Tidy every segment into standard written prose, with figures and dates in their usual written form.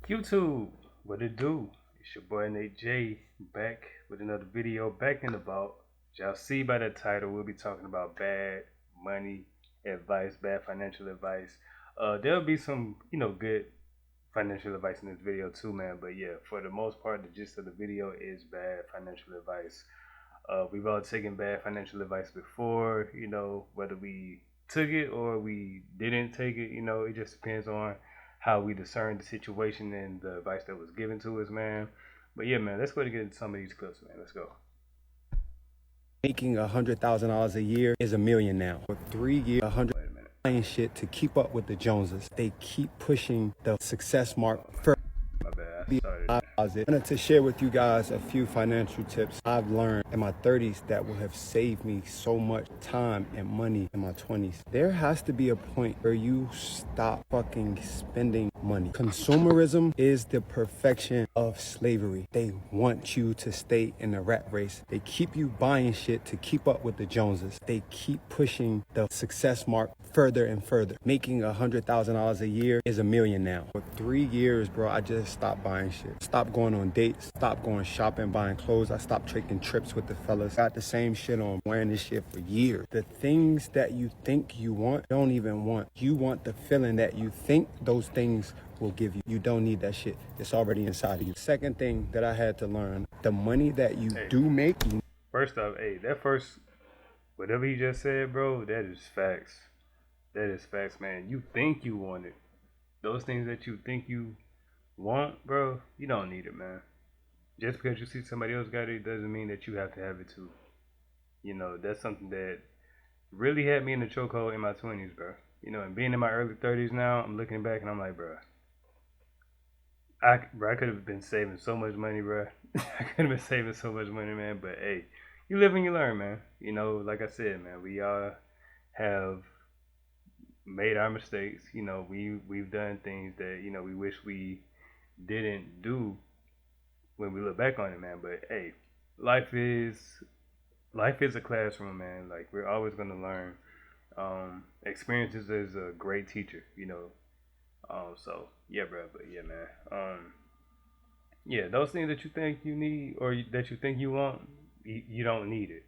YouTube, what it do? It's your boy Nate J back with another video, back in the vault. Y'all see by the title, we'll be talking about bad money advice, bad financial advice. There'll be some, good financial advice in this video too, man. But yeah, for the most part, the gist of the video is bad financial advice. We've all taken bad financial advice before, whether we took it or we didn't take it, it just depends on how we discern the situation and the advice that was given to us, man. But yeah, man, let's go to get into some of these clips, man. Let's go. Making $100,000 a year is $1 million now. For 3 years, 100 buying shit to keep up with the Joneses. They keep pushing the success mark further. My bad. I wanted to share with you guys a few financial tips I've learned in my 30s that will have saved me so much time and money in my 20s. There has to be a point where you stop fucking spending money. Consumerism is the perfection of slavery. They want you to stay in the rat race. They keep you buying shit to keep up with the Joneses. They keep pushing the success mark further and further. Making $100,000 a year is $1 million now. For 3 years, bro, I just stopped buying shit. Stopped going on dates. Stopped going shopping, buying clothes. I stopped taking trips with the fellas. Got the same shit on, wearing this shit for years. The things that you think you want, don't even want. You want the feeling that you think those things will give you. You don't need that shit. It's already inside of you. Second thing that I had to learn, the money that you do make. First off, whatever he just said, bro, that is facts. That is facts, man. You think you want it. Those things that you think you want, bro, you don't need it, man. Just because you see somebody else got it doesn't mean that you have to have it too. That's something that really had me in the chokehold in my 20s, bro. And being in my early 30s now, I'm looking back and I'm like, bro, I could have been saving so much money, bro. I could have been saving so much money, man. But hey, you live and you learn, man. Like I said, man, we all have made our mistakes. We've done things that we wish we didn't do when we look back on it, man. But hey, life is a classroom, man. Like, we're always gonna learn. Experiences is a great teacher, So yeah, bro. But yeah, man. Yeah, those things that you think you need or that you think you want, you don't need it.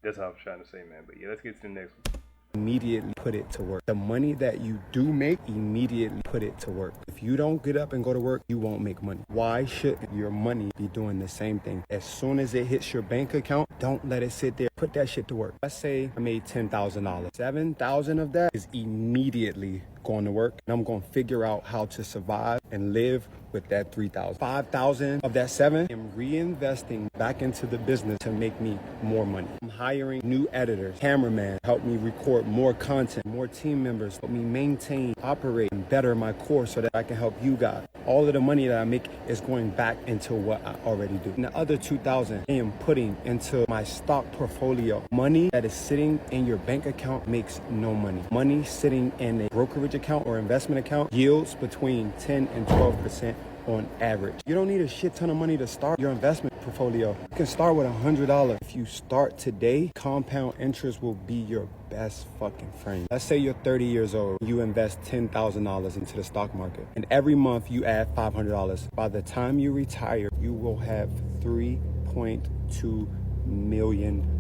That's all I'm trying to say, man. But yeah, let's get to the next one. Immediately put it to work. The money that you do make, immediately put it to work. If you don't get up and go to work, you won't make money. Why should your money be doing the same thing? As soon as it hits your bank account, don't let it sit there. Put that shit to work. Let's say I made $10,000. $7,000 of that is immediately going to work, and I'm going to figure out how to survive and live with that $3,000. $5,000 of that $7,000, I'm reinvesting back into the business to make me more money. I'm hiring new editors, cameraman, help me record more content, more team members, help me maintain, operate, and better my course so that I can help you guys. All of the money that I make is going back into what I already do. And the other $2,000 I am putting into my stock portfolio. Money that is sitting in your bank account makes no money. Money sitting in a brokerage account or investment account yields between 10 and 12% on average. You don't need a shit ton of money to start your investment portfolio. You can start with $100. If you start today, compound interest will be your best fucking friend. Let's say you're 30 years old. You invest $10,000 into the stock market, and every month you add $500. By the time you retire, you will have $3.2 million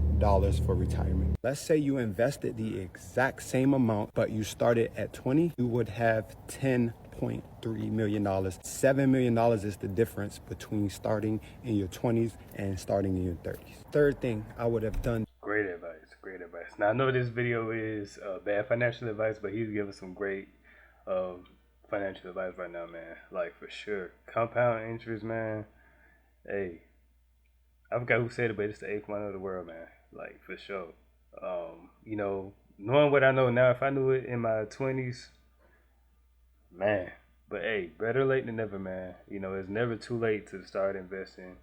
for retirement. Let's say you invested the exact same amount, but you started at 20, you would have $10.3 million. $7 million is the difference between starting in your 20s and starting in your 30s. Third thing I would have done. Great advice. Now, I know this video is bad financial advice, but he's giving some great financial advice right now, man. Like, for sure. Compound interest, man. Hey, I forgot who said it, but it's the eighth wonder of the world, man. Like, for sure. Knowing what I know now, if I knew it in my 20s, man. But hey, better late than never, man. It's never too late to start investing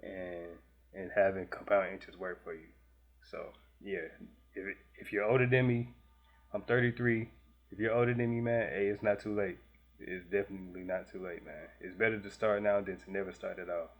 and having compound interest work for you. So yeah, if you're older than me, I'm 33. If you're older than me, man, hey, it's not too late. It's definitely not too late, man. It's better to start now than to never start at all.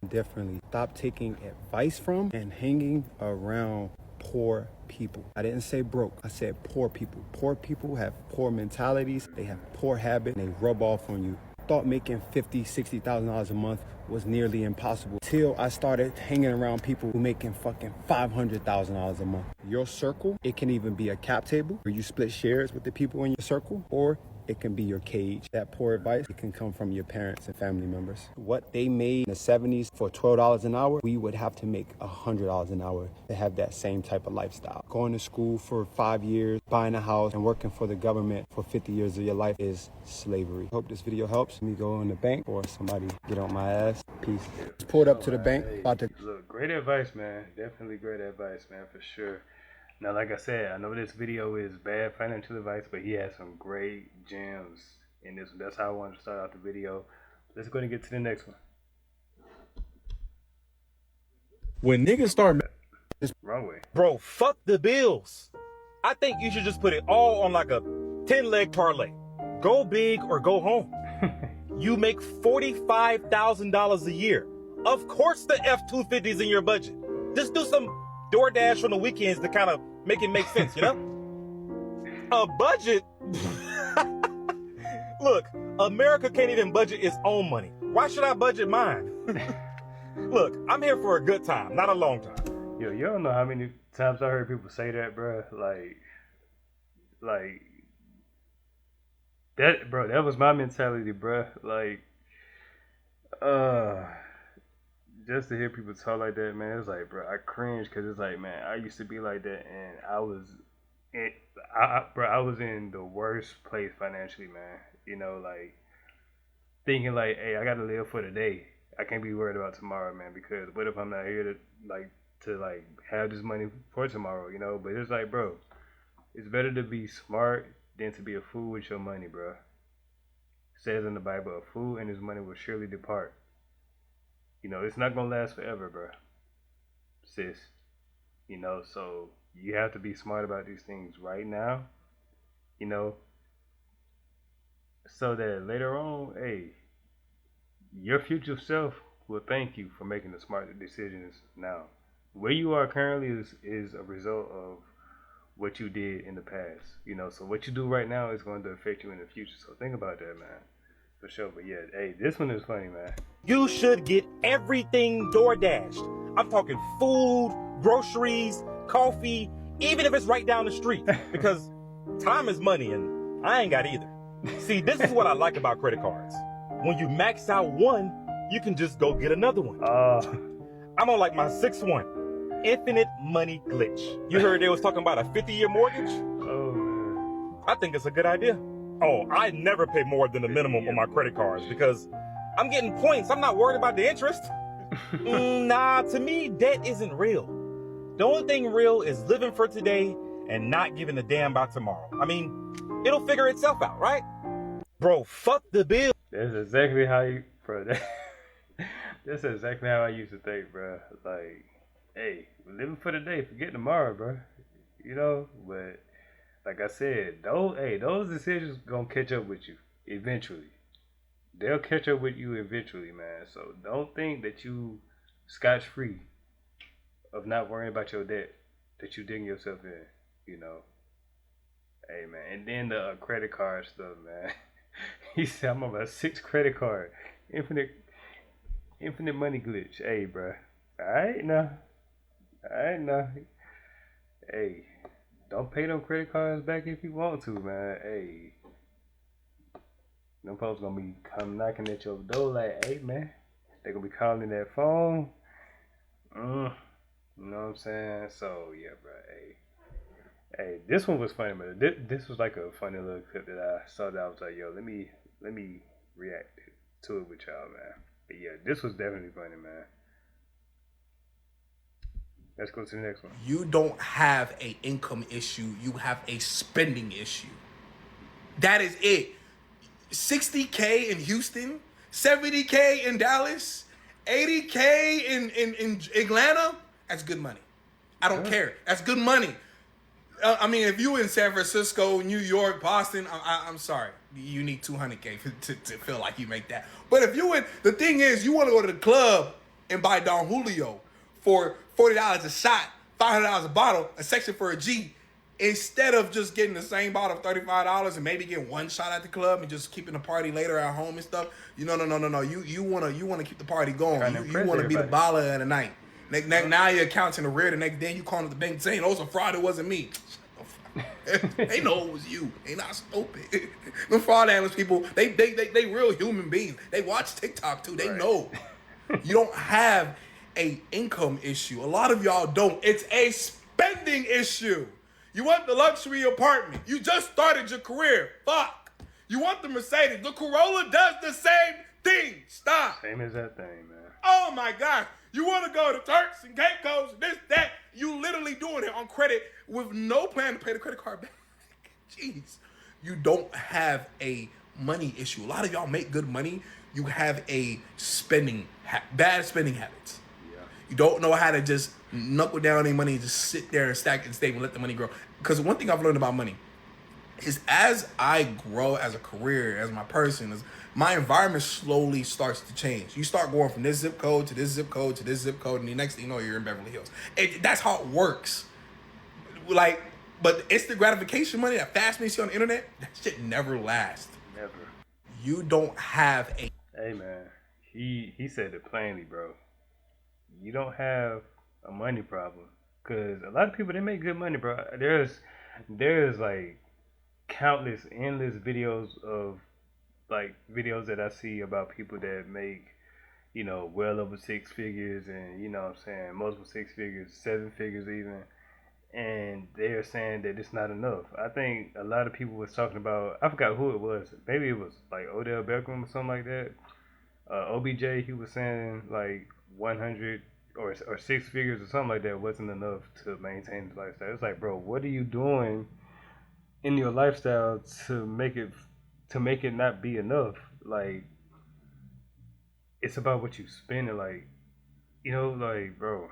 Differently. Stop taking advice from and hanging around poor people. I didn't say broke. I said poor people. Poor people have poor mentalities. They have poor habits. And they rub off on you thought making $50,000, $60,000 a month was nearly impossible till I started hanging around people who making fucking $500,000 a month. Your circle, it can even be a cap table where you split shares with the people in your circle, or it can be your cage. That poor advice, it can come from your parents and family members. What they made in the 70s for $12 an hour, we would have to make $100 an hour to have that same type of lifestyle. Going to school for 5 years, buying a house, and working for the government for 50 years of your life is slavery. Hope this video helps. Let me go in the bank or somebody get on my ass. Peace. Pulled up to the bank. About to... Look, great advice, man. Definitely great advice, man, for sure. Now, like I said, I know this video is bad financial advice, but he has some great gems in this one. That's how I wanted to start out the video. Let's go and get to the next one. When niggas start... Wrong way. Bro, fuck the bills. I think you should just put it all on like a 10-leg parlay. Go big or go home. You make $45,000 a year. Of course the F-250 is in your budget. Just do some DoorDash on the weekends to kind of make it make sense, you know? A budget? Look, America can't even budget its own money. Why should I budget mine? Look, I'm here for a good time, not a long time. Yo, you don't know how many times I heard people say that, bro. Like that, bro. That was my mentality, bro. Like, just to hear people talk like that, man, it's like, bro, I cringe because it's like, man, I used to be like that, and I was in the worst place financially, man. You know, like thinking like, hey, I gotta live for today. I can't be worried about tomorrow, man, because what if I'm not here to have this money for tomorrow, you know? But it's like, bro, it's better to be smart than to be a fool with your money, bro. It says in the Bible, a fool and his money will surely depart. You know, it's not gonna last forever, bro. Sis. You know, so you have to be smart about these things right now, you know, so that later on, hey, your future self will thank you for making the smart decisions now. Where you are currently is a result of what you did in the past, you know, so what you do right now is going to affect you in the future, so think about that, man. For sure. But yeah, hey, this one is funny, man. You should get everything DoorDashed. I'm talking food, groceries, coffee, even if it's right down the street. Because time is money and I ain't got either. See, this is what I like about credit cards. When you max out one, you can just go get another one. I'm on like my 6th one. Infinite money glitch. You heard they was talking about a 50-year mortgage? Oh, man. I think it's a good idea. Oh, I never pay more than the minimum on my credit cards because I'm getting points. I'm not worried about the interest. Nah, to me, debt isn't real. The only thing real is living for today and not giving a damn about tomorrow. I mean, it'll figure itself out, right? Bro, fuck the bill. That's exactly how you, bro. That's exactly how I used to think, bro. Like, hey, we're living for today, forget tomorrow, bro. You know, but like I said, those decisions gonna catch up with you eventually. They'll catch up with you eventually, man. So don't think that you scotch free of not worrying about your debt that you digging yourself in. You know, hey, man. And then the credit card stuff, man. He said I'm on my 6th credit card, infinite money glitch. Hey, bro. All right now. Hey, don't pay them credit cards back if you want to, man. Hey, them folks gonna be come knocking at your door like, hey, man. They gonna be calling that phone. You know what I'm saying? So yeah, bro. Hey, this one was funny, but this was like a funny little clip that I saw that I was like, yo, let me react to it with y'all, man. But yeah, this was definitely funny, man. Let's go to the next one. You don't have an income issue. You have a spending issue. That is it. 60K in Houston, 70K in Dallas, 80K in Atlanta. That's good money. I don't care. That's good money. I mean, if you in San Francisco, New York, Boston, I'm sorry. You need 200K to feel like you make that. But if you in, the thing is, you want to go to the club and buy Don Julio for $40 a shot, $500 a bottle, a section for a G. instead of just getting the same bottle of $35 and maybe getting one shot at the club and just keeping the party later at home and stuff. No. You wanna keep the party going. You wanna be the baller of the night. Now your account's in the red, and next day you calling up the bank saying, "Oh, it's a fraud. It wasn't me." They know it was you. They not stupid. The fraud analyst people, they real human beings. They watch TikTok too. They know. You don't have a income issue. A lot of y'all don't. It's a spending issue. You want the luxury apartment. You just started your career. Fuck. You want the Mercedes. The Corolla does the same thing. Stop. Same as that thing, man. Oh my God. You want to go to Turks and Caicos, this, that. You literally doing it on credit with no plan to pay the credit card back. Jeez. You don't have a money issue. A lot of y'all make good money. You have a bad spending habits. Yeah. You don't know how to just knuckle down any money and just sit there and stack and save and let the money grow. Because one thing I've learned about money is as I grow as a career, as my person, as my environment slowly starts to change. You start going from this zip code to this zip code to this zip code, and the next thing you know, you're in Beverly Hills. That's how it works. Like, but instant gratification money, that fast money you see on the internet, that shit never lasts. Never. You don't have a... Hey, man. He said it plainly, bro. You don't have a money problem. Because a lot of people, they make good money, bro. There's like countless, endless videos that I see about people that make, well over six figures and, multiple six figures, seven figures even. And they're saying that it's not enough. I think a lot of people was talking about, I forgot who it was. Maybe it was like Odell Beckham or something like that. OBJ, he was saying like 100 or six figures or something like that wasn't enough to maintain his lifestyle. It's like, bro, what are you doing in your lifestyle to make it not be enough? Like, it's about what you spend. Like, bro,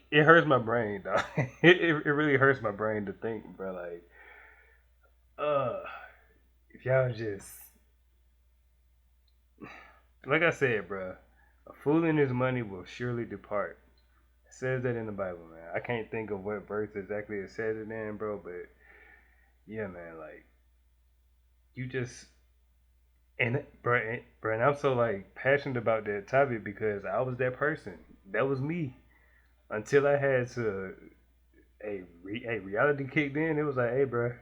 it hurts my brain, dog. It really hurts my brain to think, bro. Like, if y'all just, like I said, bro, a fool in his money will surely depart. It says that in the Bible, man. I can't think of what verse exactly it says it in, bro, but yeah, man, like, you just, and I'm so like passionate about that topic because I was that person. That was me. Until I had to, a reality kicked in. It was like, hey, bro,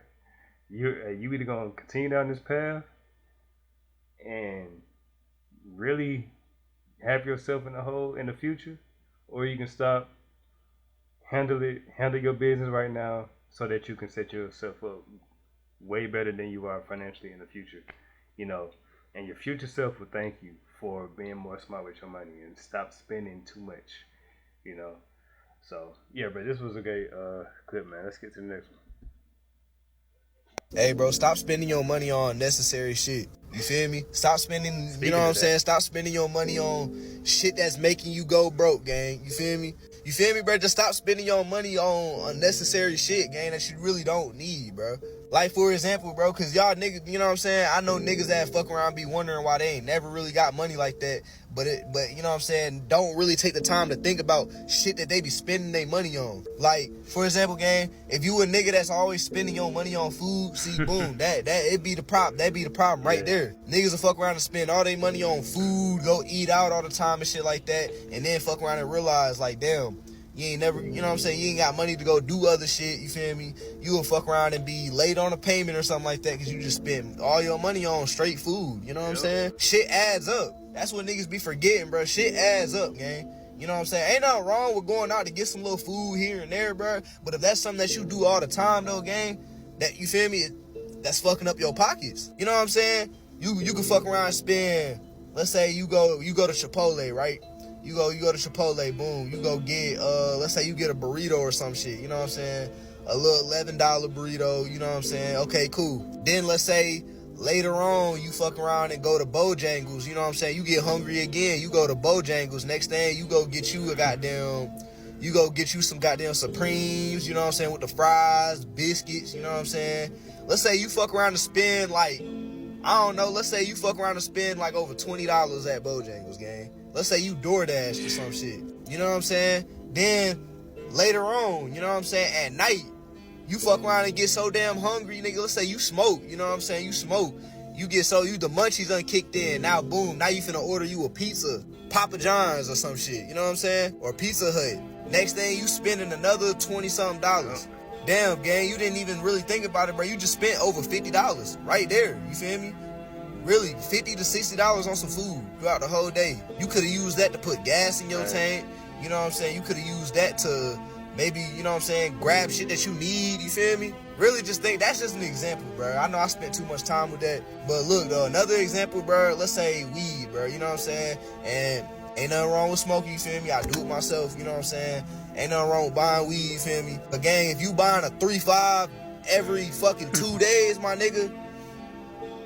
you either gonna continue down this path and really have yourself in the hole in the future, or you can stop, handle your business right now so that you can set yourself up way better than you are financially in the future, and your future self will thank you for being more smart with your money and stop spending too much, So yeah, but this was a great clip, man. Let's get to the next one. Hey, bro, stop spending your money on unnecessary shit. You feel me? Stop spending, Speaking of that. Stop spending your money on shit that's making you go broke, gang. You feel me? You feel me, bro? Just stop spending your money on unnecessary shit, gang, that you really don't need, bro. Like, for example, bro, because y'all niggas, I know niggas that fuck around be wondering why they ain't never really got money like that. But don't really take the time to think about shit that they be spending their money on. Like, for example, gang, if you a nigga that's always spending your money on food, see, boom, it be the problem. That be the problem right there. Niggas will fuck around and spend all their money on food, go eat out all the time and shit like that, and then fuck around and realize, like, damn, you ain't never, you ain't got money to go do other shit, you feel me? You will fuck around and be late on a payment or something like that because you just spent all your money on straight food, you know what I'm saying? Shit adds up. That's what niggas be forgetting, bro. Shit adds up, gang. You know what I'm saying? Ain't nothing wrong with going out to get some little food here and there, bro. But if that's something that you do all the time, though, gang, that, you feel me, that's fucking up your pockets. You know what I'm saying? You can fuck around and spend, let's say you go to Chipotle, right? You go to Chipotle, boom. You go get, let's say you get a burrito or some shit, you know what I'm saying? A little $11 burrito, you know what I'm saying? Okay, cool. Then let's say later on, you fuck around and go to Bojangles, you know what I'm saying? You get hungry again, you go to Bojangles. Next thing, you go get you some goddamn Supremes, you know what I'm saying? With the fries, biscuits, you know what I'm saying? Let's say you fuck around and spend like, I don't know, let's say you fuck around and spend like over $20 at Bojangles, gang. Let's say you DoorDash or some shit, you know what I'm saying? Then later on, you know what I'm saying, at night, you fuck around and get so damn hungry, nigga. Let's say you smoke, you know what I'm saying? You smoke. You get the munchies done kicked in. Now, boom, now you finna order you a pizza, Papa John's or some shit, you know what I'm saying? Or Pizza Hut. Next thing, you spending another $20-something. Damn, gang, you didn't even really think about it, bro. You just spent over $50 right there, you feel me? Really, $50 to $60 on some food throughout the whole day. You could have used that to put gas in your tank, you know what I'm saying? You could have used that to maybe, you know what I'm saying, grab shit that you need, you feel me? Really just think, that's just an example, bro. I know I spent too much time with that. But look, though, another example, bro, let's say weed, bro, you know what I'm saying? And ain't nothing wrong with smoking, you feel me? I do it myself, you know what I'm saying? Ain't nothing wrong with buying weed, you feel me? But gang, if you buying a 3-5 every fucking 2 days, my nigga,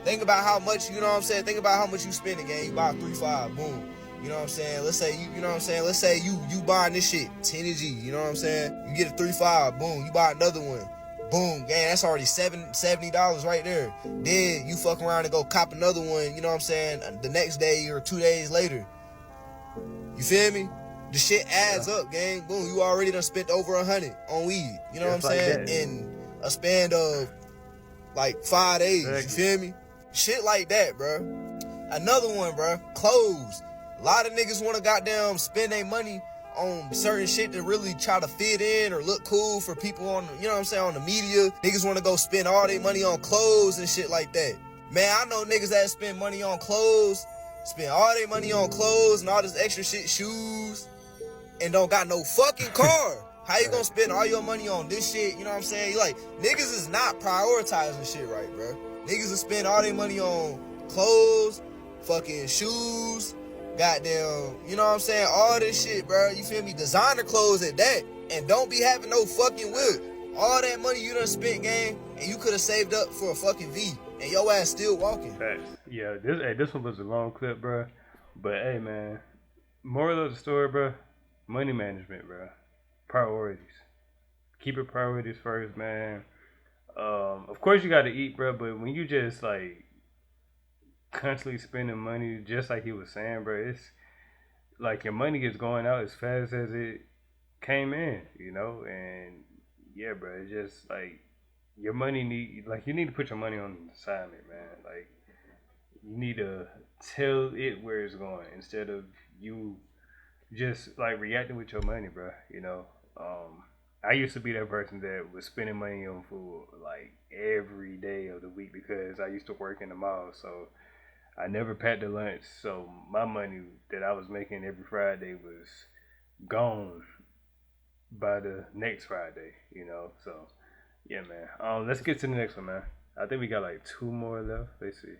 think about how much, you know what I'm saying? Think about how much you spending, gang. You buy a 3-5, boom. You know what I'm saying? Let's say you know what I'm saying? Let's say you buying this shit, 10 G, you know what I'm saying? You get a 3-5, boom, you buy another one. Boom, gang, that's already $70 right there. Then you fuck around and go cop another one, you know what I'm saying, the next day or 2 days later. You feel me? The shit adds up, gang. Boom, you already done spent over 100 on weed. You know what I'm saying? In a span of like 5 days. You feel me? Shit like that, bro. Another one, bro. Clothes. A lot of niggas want to goddamn spend their money on certain shit to really try to fit in or look cool for people on, you know what I'm saying, on the media. Niggas want to go spend all their money on clothes and shit like that. Man, I know niggas that spend money on clothes, spend all their money on clothes and all this extra shit, shoes, and don't got no fucking car. How you gonna spend all your money on this shit? You know what I'm saying? You like, niggas is not prioritizing shit right, bro. Niggas will spend all their money on clothes, fucking shoes, goddamn, you know what I'm saying? All this shit, bro. You feel me? Designer clothes at that. And don't be having no fucking whip. All that money you done spent, gang, and you could have saved up for a fucking V. And your ass still walking. Facts. Yeah, this one was a long clip, bro. But hey, man, moral of the story, bro, money management, bro. Priorities. Keep your priorities first, man. Of course you gotta eat, bro, but when you just like constantly spending money, just like he was saying, bro, it's like your money is going out as fast as it came in, you know. And yeah, bro, it's just like your money you need to put your money on assignment, man. Like you need to tell it where it's going instead of you just like reacting with your money, bro. You know, I used to be that person that was spending money on food like every day of the week because I used to work in the mall, so I never packed a lunch. So my money that I was making every Friday was gone by the next Friday, you know. So yeah, man. Let's get to the next one, man. I think we got like 2 more left. Let's see.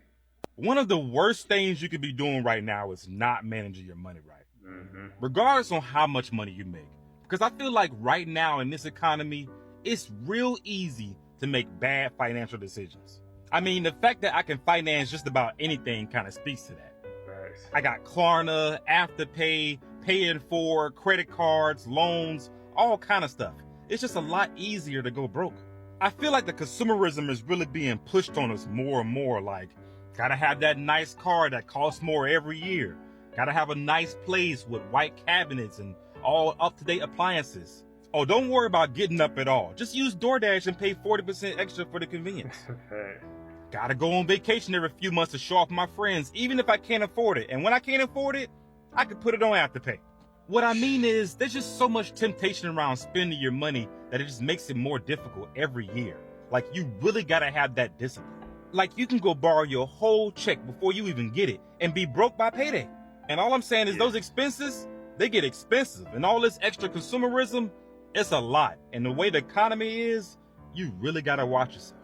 One of the worst things you could be doing right now is not managing your money right. Mm-hmm. Regardless on how much money you make. Because I feel like right now in this economy, it's real easy to make bad financial decisions. I mean, the fact that I can finance just about anything kind of speaks to that. Nice. I got Klarna, Afterpay, Pay in 4, credit cards, loans, all kind of stuff. It's just a lot easier to go broke. I feel like the consumerism is really being pushed on us more and more. Like, gotta have that nice car that costs more every year. Gotta have a nice place with white cabinets and all up-to-date appliances. Oh, don't worry about getting up at all. Just use DoorDash and pay 40% extra for the convenience. Gotta go on vacation every few months to show off my friends, even if I can't afford it. And when I can't afford it, I can put it on Afterpay. What I mean is, there's just so much temptation around spending your money that it just makes it more difficult every year. Like, you really gotta have that discipline. Like, you can go borrow your whole check before you even get it and be broke by payday. And all I'm saying is those expenses, they get expensive. And all this extra consumerism, it's a lot. And the way the economy is, you really gotta watch yourself.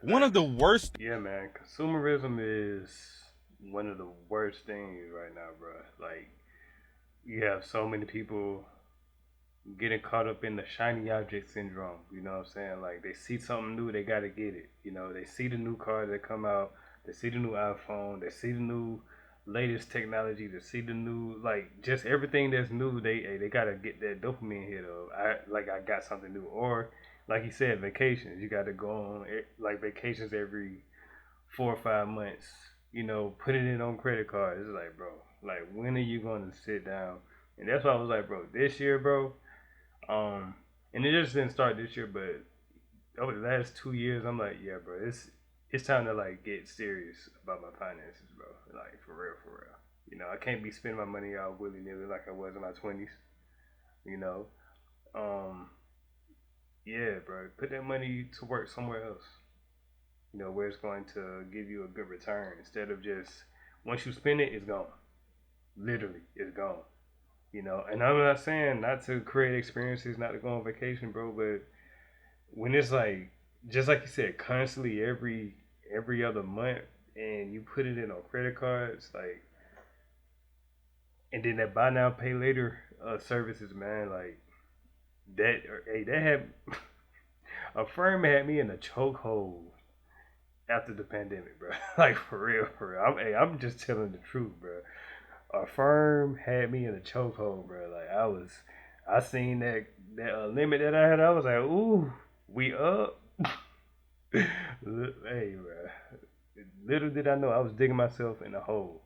One of the worst... Yeah, man. Consumerism is one of the worst things right now, bro. Like, you have so many people getting caught up in the shiny object syndrome. You know what I'm saying? Like, they see something new, they gotta get it. You know, they see the new car that come out, they see the new iPhone, they see the new latest technology, they see the new, like, just everything that's new. They gotta get that dopamine hit of I got something new. Or like you said, vacations. You gotta go on like vacations every 4 or 5 months. You know, put it in on credit cards. It's like, bro, like, when are you gonna sit down? And that's why I was like, bro, this year, bro, And it just didn't start this year, but over the last 2 years, I'm like, yeah, bro, it's time to like get serious about my finances, bro. Like for real, for real. You know, I can't be spending my money out willy nilly like I was in my 20s. You know, um, yeah, bro, put that money to work somewhere else. You know, where it's going to give you a good return instead of just once you spend it, it's gone. Literally, it's gone. You know, and I'm not saying not to create experiences, not to go on vacation, bro, but when it's like just like you said, constantly every other month, and you put it in on credit cards, like, and then that buy now pay later services, man, like that. Hey, that had a firm had me in a chokehold after the pandemic, bro. Like for real, for real. I'm just telling the truth, bro. A firm had me in a chokehold, bro. Like I seen that limit that I had. I was like, ooh, we up. Hey, bro. Little did I know I was digging myself in a hole.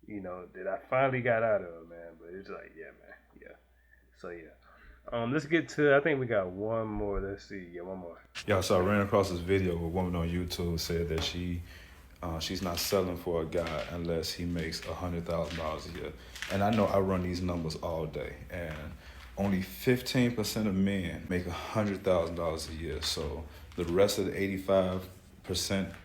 You know that I finally got out of, man. But it's like, yeah, man, yeah. So yeah. Let's get to. I think we got one more. Let's see. Yeah, one more. Yeah, so I ran across this video where a woman on YouTube said that she's not selling for a guy unless he makes $100,000 a year. And I know I run these numbers all day, and only 15% of men make $100,000 a year. So the rest of the 85%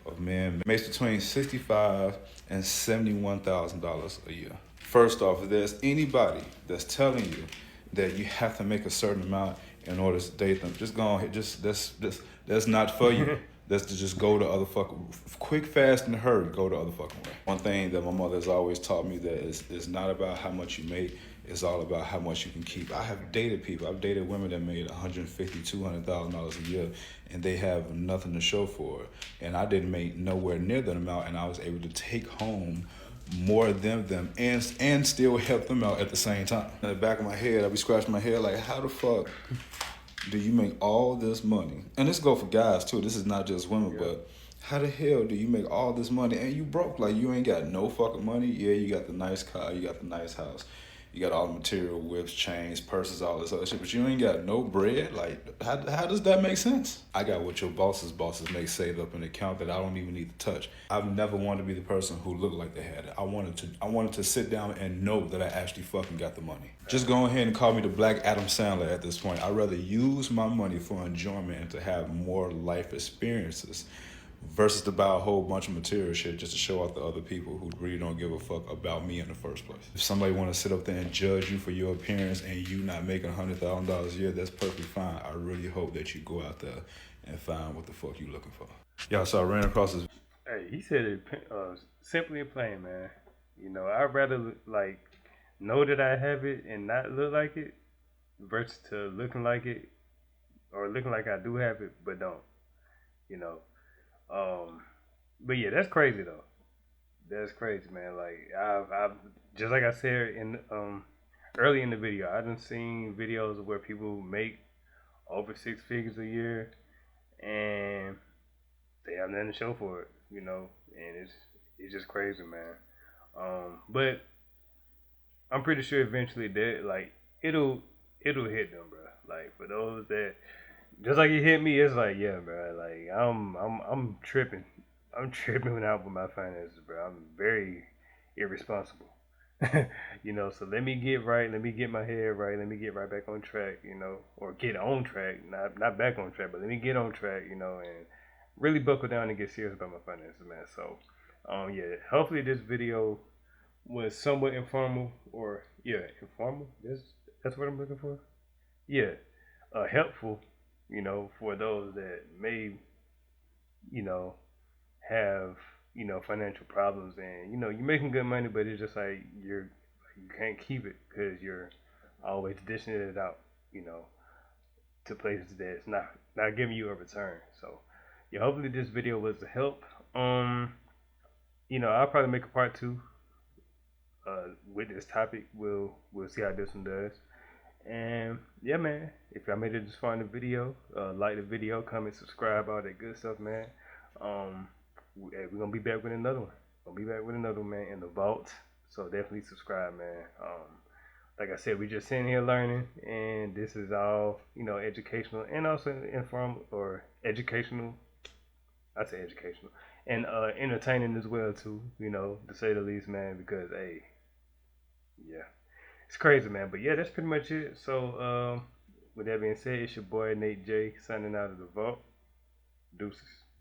of men makes between $65,000 and $71,000 a year. First off, if there's anybody that's telling you that you have to make a certain amount in order to date them, just go ahead. Just that's not for you. That's to just go the other fucking quick, fast, and hurry. Go the other fucking way. One thing that my mother has always taught me that is not about how much you make. It's all about how much you can keep. I have dated people. I've dated women that made $150,000, $200,000 a year, and they have nothing to show for it. And I didn't make nowhere near that amount, and I was able to take home more than them and still help them out at the same time. In the back of my head, I'd be scratching my head like, how the fuck do you make all this money? And this go for guys too. This is not just women, but how the hell do you make all this money and you broke? Like you ain't got no fucking money. Yeah, you got the nice car, you got the nice house, you got all the material, whips, chains, purses, all this other shit, but you ain't got no bread. Like, how does that make sense? I got what your bosses make saved up in an account that I don't even need to touch. I've never wanted to be the person who looked like they had it. I wanted to sit down and know that I actually fucking got the money. Just go ahead and call me the Black Adam Sandler at this point. I'd rather use my money for enjoyment and to have more life experiences versus to buy a whole bunch of material shit just to show off to other people who really don't give a fuck about me in the first place. If somebody want to sit up there and judge you for your appearance and you not making $100,000 a year, that's perfectly fine. I really hope that you go out there and find what the fuck you looking for. Yeah, so I ran across this. Hey, he said it simply and plain, man. You know, I'd rather like know that I have it and not look like it versus to looking like it or looking like I do have it but don't. You know. But yeah, that's crazy though. That's crazy, man. Like I've just like I said in early in the video, I done seen videos where people make over 6 figures a year and they have nothing to show for it, you know, and it's just crazy, man. But I'm pretty sure eventually that like it'll hit them, bro. Like for those that just like it hit me, it's like, yeah, bro. Like I'm tripping. I'm tripping out with my finances, bro. I'm very irresponsible. You know, so let me get right. Let me get my head right. Let me get right back on track. You know, or get on track. Not back on track, but let me get on track. You know, and really buckle down and get serious about my finances, man. So, yeah. Hopefully this video was somewhat informal, or yeah, informal. That's what I'm looking for. Yeah, helpful, you know, for those that may, you know, have, you know, financial problems and, you know, you're making good money, but it's just like you can't keep it because you're always dishing it out, you know, to places that's not giving you a return. So, yeah, hopefully this video was a help. You know, I'll probably make a part 2 with this topic. We'll see how this one does. And yeah, man, if y'all made it this far in the video, like the video, comment, subscribe, all that good stuff, man. We're gonna be back with another one. Man, in the vault. So definitely subscribe, man. like I said, we just sitting here learning, and this is all, you know, educational and also informal or educational. I say educational and entertaining as well too. You know, to say the least, man. Because hey, yeah, it's crazy, man. But yeah, that's pretty much it. So with that being said, it's your boy Nate J signing out of the vault. Deuces.